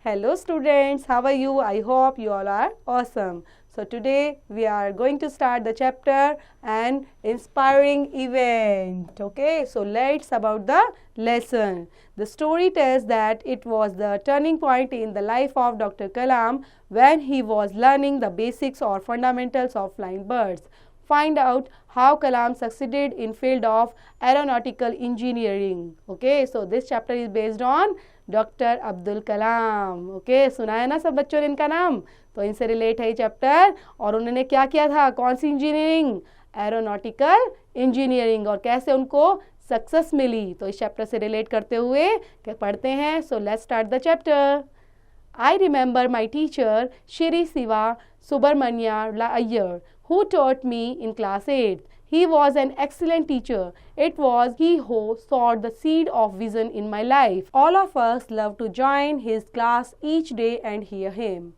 Hello students, how are you? I hope you all are awesome. So today we are going to start the chapter an inspiring event. Okay, so let's about the lesson. The story tells that it was the turning point in the life of Dr. Kalam when he was learning the basics or fundamentals of flying birds. Find out how Kalam succeeded in field of aeronautical engineering. Okay, so this chapter is based on doctor Abdul Kalam. Okay, सुना है ना सब बच्चों ने इनका नाम, तो इनसे रिलेट है ये चैप्टर. और उन्होंने क्या किया था, कौन सी इंजीनियरिंग, एरोनॉटिकल इंजीनियरिंग, और कैसे उनको सक्सेस मिली, तो इस चैप्टर से रिलेट करते हुए क्या पढ़ते हैं. So let's start the chapter. I remember my teacher Shri Siva Subramanya Iyer, who taught me in class 8th. He was an excellent teacher. It was he who sowed the seed of vision in my life. All of us love to join his class each day and hear him.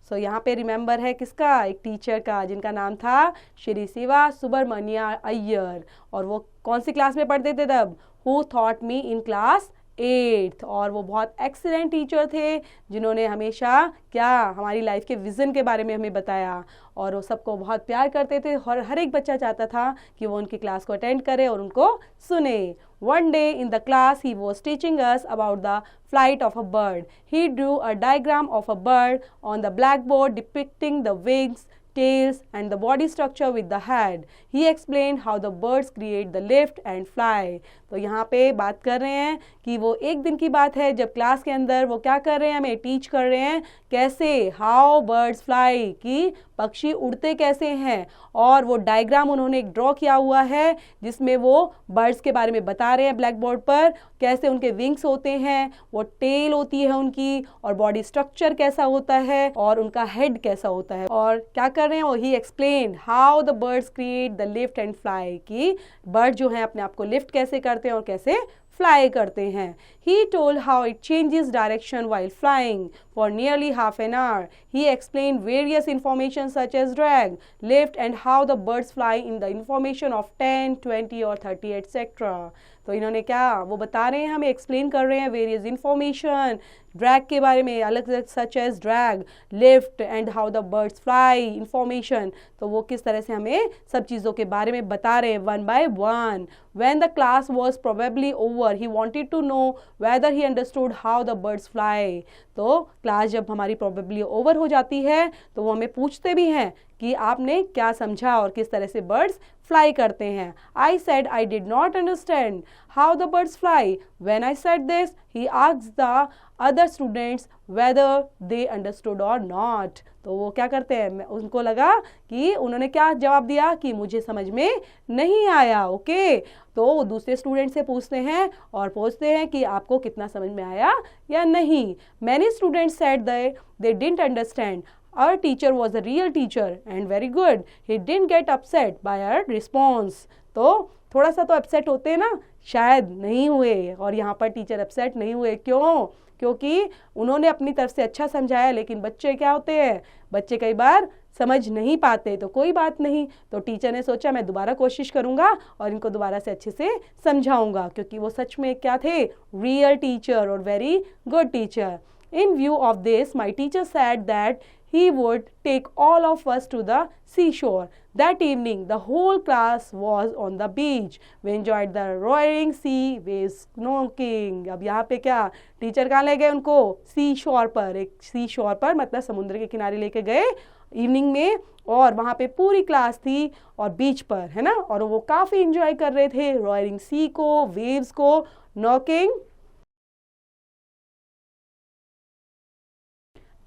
So यहाँ पे remember है किसका, एक teacher का जिनका नाम था श्री शिवा सुब्रमण्या अय्यर, और वो कौन सी क्लास में पढ़ते थे तब, who thought me in class 8th. और वो बहुत एक्सीलेंट टीचर थे जिन्होंने हमेशा क्या हमारी लाइफ के विज़न के बारे में हमें बताया, और वो सबको बहुत प्यार करते थे और हर एक बच्चा चाहता था कि वो उनकी क्लास को अटेंड करे और उनको सुने. One day in the class he was teaching us about the flight of a bird. He drew a diagram of a bird on the blackboard depicting the wings, tails and the body structure with the head. He explained how the birds create the lift and fly. तो यहाँ पे बात कर रहे हैं कि वो एक दिन की बात है जब क्लास के अंदर वो क्या कर रहे हैं, हमें टीच कर रहे हैं कैसे, हाउ बर्ड्स फ्लाई, कि पक्षी उड़ते कैसे हैं, और वो डायग्राम उन्होंने एक ड्रॉ किया हुआ है जिसमें वो बर्ड्स के बारे में बता रहे हैं ब्लैक बोर्ड पर, कैसे उनके विंग्स होते हैं, वो टेल होती है उनकी, और बॉडी स्ट्रक्चर कैसा होता है, और उनका हेड कैसा होता है, और क्या कर रहे हैं वो, ही explain how the birds create the lift and fly, कि बर्ड जो है अपने आप को लिफ्ट कैसे करते हैं और कैसे फ्लाई करते हैं. He told how it changes direction while flying. For nearly half an hour, he explained various information such as drag, lift and how the birds fly in the information of 10, 20 or 30 etc. तो इन्होंने क्या वो बता रहे हैं, हमें explain कर रहे हैं वेरियस इंफॉर्मेशन ड्रैग के बारे में, अलग अलग such as drag, lift and how the birds fly information, तो वो किस तरह से हमें सब चीज़ों के बारे में बता रहे हैं one by one. When the class was probably over, he wanted to know whether he understood how the birds fly. तो क्लास जब हमारी probably ओवर हो जाती है तो वो हमें पूछते भी हैं कि आपने क्या समझा और किस तरह से बर्ड्स फ्लाई करते हैं. I said I did not understand how the birds fly. When I said this, he asked the other students whether they understood or not. तो वो क्या करते हैं, उनको लगा कि उन्होंने क्या जवाब दिया कि मुझे समझ में नहीं आया. ओके, तो वो दूसरे स्टूडेंट से पूछते हैं और पूछते हैं कि आपको कितना समझ में आया या नहीं. Many students said they didn't understand. Our teacher was a real teacher and very good. He didn't get upset by our response. तो थोड़ा सा तो अपसेट होते हैं ना, शायद नहीं हुए, और यहाँ पर टीचर अपसेट नहीं हुए. क्यों? क्योंकि उन्होंने अपनी तरफ से अच्छा समझाया, लेकिन बच्चे क्या होते हैं, बच्चे कई बार समझ नहीं पाते, तो कोई बात नहीं. तो टीचर ने सोचा मैं दोबारा कोशिश करूँगा और इनको दोबारा से अच्छे से समझाऊँगा, क्योंकि वो सच में क्या थे, रियल टीचर और very good teacher. In view of this, my teacher said that he would take all of us to the seashore. That evening, the whole class was on the beach. We enjoyed the roaring sea waves, snorkeling. अब यहाँ पे क्या teacher कहाँ ले गए उनको, सी शोर पर, एक सी शोर पर मतलब समुद्र के किनारे लेके गए इवनिंग में, और वहाँ पे पूरी क्लास थी और बीच पर, है ना, और वो काफ़ी इंजॉय कर रहे थे रोयरिंग सी को, वेव्स को, knocking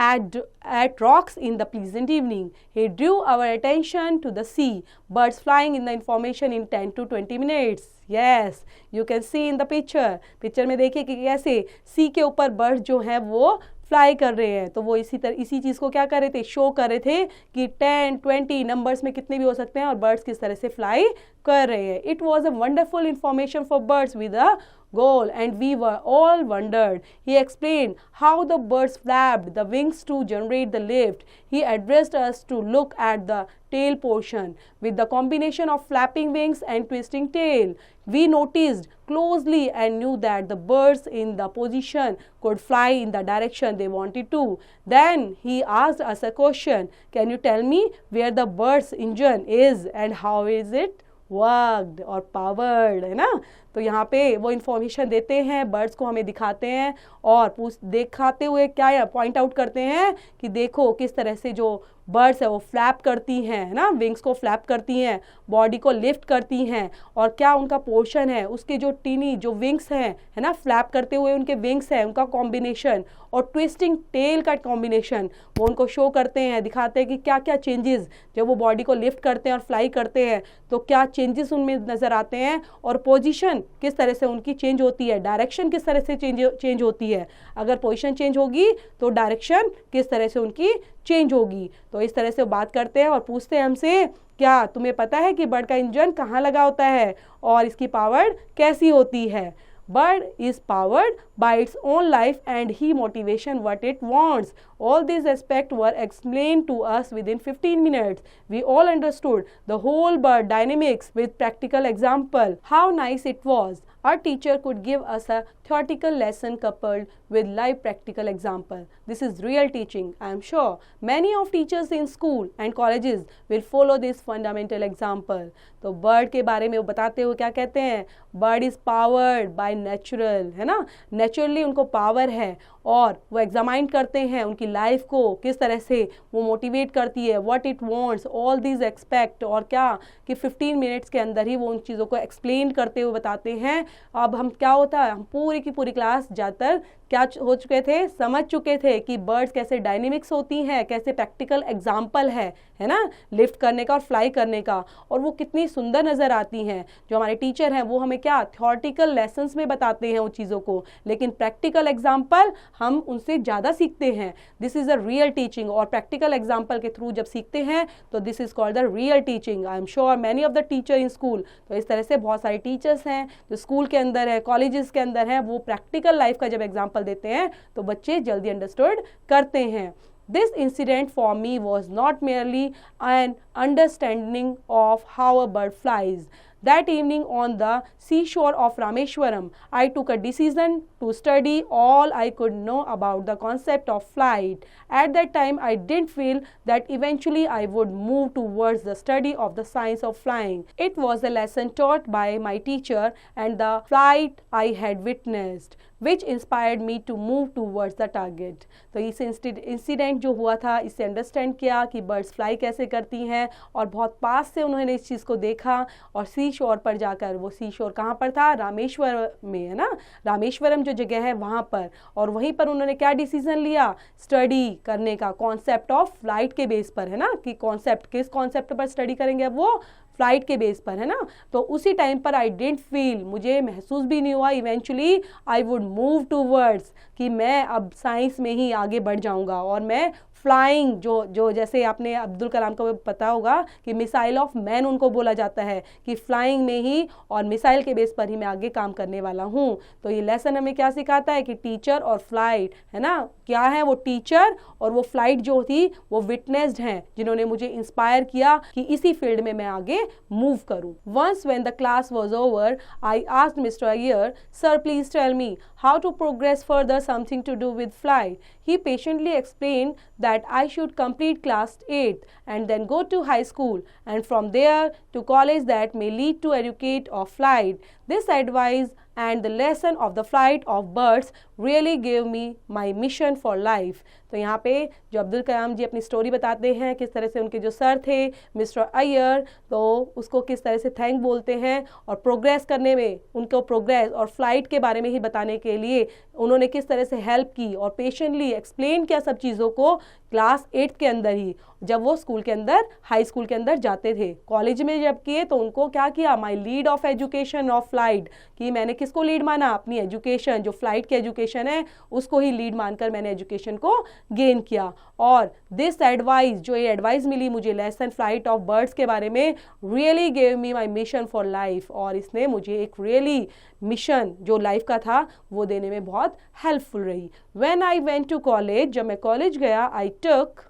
at rocks in the pleasant evening. He drew our attention to the sea, birds flying in the information in 10 to 20 minutes. Yes, you can see in the picture. Picture में देखिए कि कैसे सी के ऊपर birds जो हैं वो fly कर रहे हैं. तो वो इसी चीज़ को क्या कर रहे थे, शो कर रहे थे कि 10, 20 नंबर्स में कितने भी हो सकते हैं और बर्ड्स किस तरह से फ्लाई कर रहे हैं. It was a wonderful information for birds with a goal, and we were all wondered. He explained how the birds flapped the wings to generate the lift. He addressed us to look at the tail portion. With the combination of flapping wings and twisting tail, we noticed closely and knew that the birds in the position could fly in the direction they wanted to. Then he asked us a question. Can you tell me where the bird's engine is and how is it worked और powered, है ना. तो यहाँ पे वो information देते हैं, birds को हमें दिखाते हैं और दिखाते हुए क्या पॉइंट आउट करते हैं कि देखो किस तरह से जो बर्ड्स है वो फ्लैप करती हैं, है ना, विंग्स को फ्लैप करती हैं, बॉडी को लिफ्ट करती हैं, और क्या उनका पोर्शन है, उसके जो टीनी जो विंग्स हैं, है ना, फ्लैप करते हुए उनके विंग्स हैं, उनका कॉम्बिनेशन और ट्विस्टिंग टेल का कॉम्बिनेशन वो उनको शो करते हैं, दिखाते हैं कि क्या क्या चेंजेस जब वो बॉडी को लिफ्ट करते हैं और फ्लाई करते हैं तो क्या चेंजेस उनमें नज़र आते हैं, और पोजीशन किस तरह से उनकी चेंज होती है, डायरेक्शन किस तरह से चेंज होती है. अगर पोजीशन चेंज होगी तो डायरेक्शन किस तरह से उनकी चेंज होगी. तो इस तरह से वो बात करते हैं और पूछते हैं हमसे, क्या तुम्हें पता है कि बर्ड का इंजन कहाँ लगा होता है और इसकी पावर कैसी होती है. Bird is powered by its own life and he motivation what it wants. All these aspects were explained to us within 15 minutes. We all understood the whole bird dynamics with practical example. How nice it was. Our teacher could give us a theoretical lesson coupled with live practical example. This is real teaching. I am sure many of teachers in school and colleges will follow this fundamental example. तो bird के बारे में वो बताते हुए क्या कहते हैं, bird is powered by natural, है ना, नेचुरली उनको पावर है और वो एग्जामाइन करते हैं उनकी लाइफ को किस तरह से वो मोटिवेट करती है, what it wants, all these expect, और क्या कि 15 मिनट्स के अंदर ही वो उन चीज़ों को एक्सप्लेन करते हुए बताते हैं. अब हम क्या होता है, हम पूरी की पूरी क्लास ज़्यादातर क्या हो चुके थे, समझ चुके थे कि बर्ड्स कैसे डायनेमिक्स होती हैं, कैसे प्रैक्टिकल एग्जाम्पल है ना, लिफ्ट करने का और फ्लाई करने का, और वो कितनी सुंदर नज़र आती हैं. जो हमारे टीचर हैं वो हमें क्या थ्योरेटिकल लेसन्स में बताते हैं उन चीज़ों को, लेकिन प्रैक्टिकल एग्जाम्पल हम उनसे ज़्यादा सीखते हैं. This is a real teaching, और प्रैक्टिकल एग्जाम्पल के थ्रू जब सीखते हैं तो this is called the real teaching. I am sure many of the teacher in school, तो इस तरह से बहुत सारे टीचर्स हैं जो स्कूल के अंदर है, कॉलेजेस के अंदर है, वो प्रैक्टिकल लाइफ का जब एग्जाम्पल देते हैं तो बच्चे जल्दी अंडरस्टूड करते हैं. This incident for me was not merely an understanding of how a bird flies. That evening on the seashore of Rameshwaram, I took a decision to study all I could know about the concept of flight. At that time, I didn't feel that eventually I would move towards the study of the science of flying. It was a lesson taught by my teacher and the flight I had witnessed, which inspired me to move towards the target. तो इस incident जो हुआ था, इससे understand किया कि birds fly कैसे करती हैं, और बहुत पास से उन्होंने इस चीज़ को देखा, और सी शोर पर जाकर, वो सी शोर कहाँ पर था, रामेश्वर में, है ना, रामेश्वरम जो जगह है वहाँ पर, और वहीं पर उन्होंने क्या डिसीजन लिया, स्टडी करने का कॉन्सेप्ट ऑफ फ्लाइट के बेस पर, है ना, कि कॉन्सेप्ट किस कॉन्सेप्ट पर स्टडी करेंगे, वो फ्लाइट के बेस पर, है ना. तो उसी टाइम पर आई डिडंट फील, मुझे महसूस भी नहीं हुआ, eventually I would move towards, कि मैं अब साइंस में ही आगे बढ़ जाऊंगा और मैं फ्लाइंग जो जैसे आपने अब्दुल कलाम को पता होगा कि मिसाइल ऑफ मैन उनको बोला जाता है, कि फ्लाइंग में ही और मिसाइल के बेस पर ही मैं आगे काम करने वाला हूँ. तो ये लेसन हमें क्या सिखाता है कि टीचर और फ्लाइट, है ना, क्या है, वो टीचर और वो फ्लाइट जो थी वो विटनेस्ड हैं, जिन्होंने मुझे इंस्पायर किया कि इसी फील्ड में मैं आगे मूव करूँ. Once when the class was over, I asked mister Iyer, sir please tell me how to progress further, something to do with flight. He patiently explained that I should complete class 8th and then go to high school, and from there to college that may lead to educate of flight. This advice and the lesson of the flight of birds really gave me my mission for life. तो यहाँ पे जो अब्दुल कलाम जी अपनी story बताते हैं, किस तरह से उनके जो सर थे मिस्टर अय्यर, तो उसको किस तरह से थैंक बोलते हैं, और प्रोग्रेस करने में उनको प्रोग्रेस और फ्लाइट के बारे में ही बताने के लिए उन्होंने किस तरह से हेल्प की और पेशेंटली एक्सप्लेन किया सब चीज़ों को क्लास 8th के अंदर ही, जब वो स्कूल के अंदर, हाई स्कूल के अंदर जाते थे। कॉलेज में जब किए तो उनको क्या किया, my lead of education of flight, कि मैंने किसको लीड माना, अपनी एजुकेशन, जो फ्लाइट की एजुकेशन है उसको ही लीड मानकर मैंने एजुकेशन को गेन किया। और दिस एडवाइस, जो ये एडवाइस मिली मुझे लेसन फ्लाइट ऑफ बर्ड्स के बारे में, really gave me my mission for life, और इसने मुझे एक रियली मिशन जो लाइफ का था वो देने में बहुत हेल्पफुल रही। When I went to college, जब मैं कॉलेज गया, I took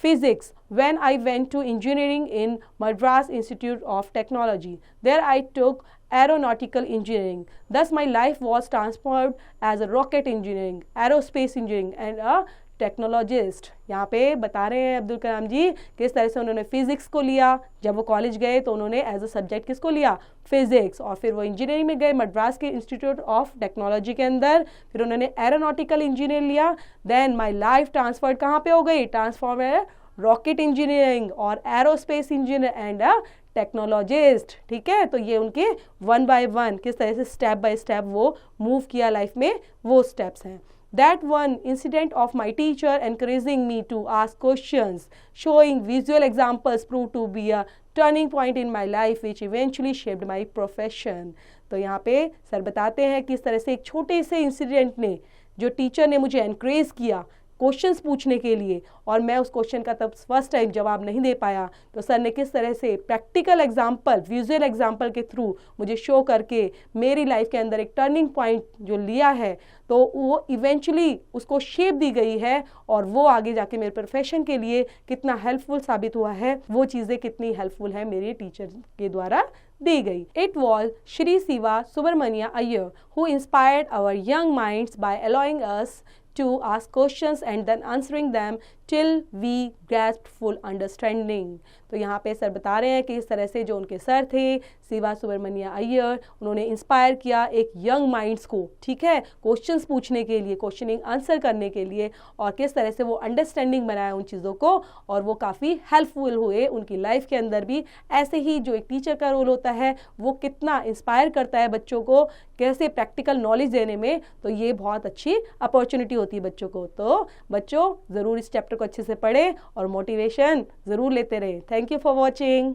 physics when I went to engineering in Madras Institute of Technology. There I took aeronautical engineering. Thus my life was transformed as a rocket engineering, aerospace engineering and a technologist. यहाँ पे बता रहे हैं अब्दुल कलाम जी किस तरह से उन्होंने physics को लिया। जब वो कॉलेज गए तो उन्होंने एज अ सब्जेक्ट किसको लिया, फिजिक्स, और फिर वो इंजीनियरिंग में गए मद्रास के इंस्टीट्यूट ऑफ टेक्नोलॉजी के अंदर, फिर उन्होंने एरोनॉटिकल इंजीनियर लिया। देन माई लाइफ ट्रांसफर कहाँ पे हो गई, ट्रांसफॉर्म रॉकेट इंजीनियरिंग और aerospace engineer and a technologist. ठीक है, तो ये उनके 1 by 1 किस तरह से स्टेप बाय स्टेप वो मूव किया लाइफ में, वो स्टेप्स हैं। That one incident of my teacher encouraging me to ask questions, showing visual examples proved to be a turning point in my life which eventually shaped my profession. तो यहाँ पे sir बताते हैं कि इस तरह से एक छोटे से इंसिडेंट ने, जो टीचर ने मुझे एनकरेज किया क्वेश्चंस पूछने के लिए, और मैं उस क्वेश्चन का तब फर्स्ट टाइम जवाब नहीं दे पाया, तो सर ने किस तरह से प्रैक्टिकल एग्जाम्पल, विजुअल एग्जाम्पल के थ्रू मुझे शो करके मेरी लाइफ के अंदर एक टर्निंग पॉइंट जो लिया है, तो वो इवेंचुअली उसको शेप दी गई है, और वो आगे जाके मेरे प्रोफेशन के लिए कितना हेल्पफुल साबित हुआ है, वो चीज़ें कितनी हेल्पफुल है मेरे टीचर के द्वारा दी गई। It was Shri Shiva Subramanya Iyer who inspired our young minds by allowing us to ask questions and then answering them till we grasped full understanding. तो यहाँ पे सर बता रहे हैं कि इस तरह से जो उनके सर थे शिवा सुब्रमण्य अय्यर, उन्होंने इंस्पायर किया एक यंग माइंड्स को, ठीक है, क्वेश्चंस पूछने के लिए, क्वेश्चनिंग आंसर करने के लिए, और किस तरह से वो अंडरस्टैंडिंग बनाया उन चीज़ों को, और वो काफ़ी हेल्पफुल हुए उनकी लाइफ के अंदर भी। ऐसे ही जो एक टीचर का रोल होता है वो कितना इंस्पायर करता है बच्चों को कैसे प्रैक्टिकल नॉलेज देने में, तो ये बहुत अच्छी अपॉर्चुनिटी होती है बच्चों को। तो बच्चों ज़रूर इस चैप्टर को अच्छे से पढ़ें और मोटिवेशन ज़रूर लेते रहें। Thank you for watching.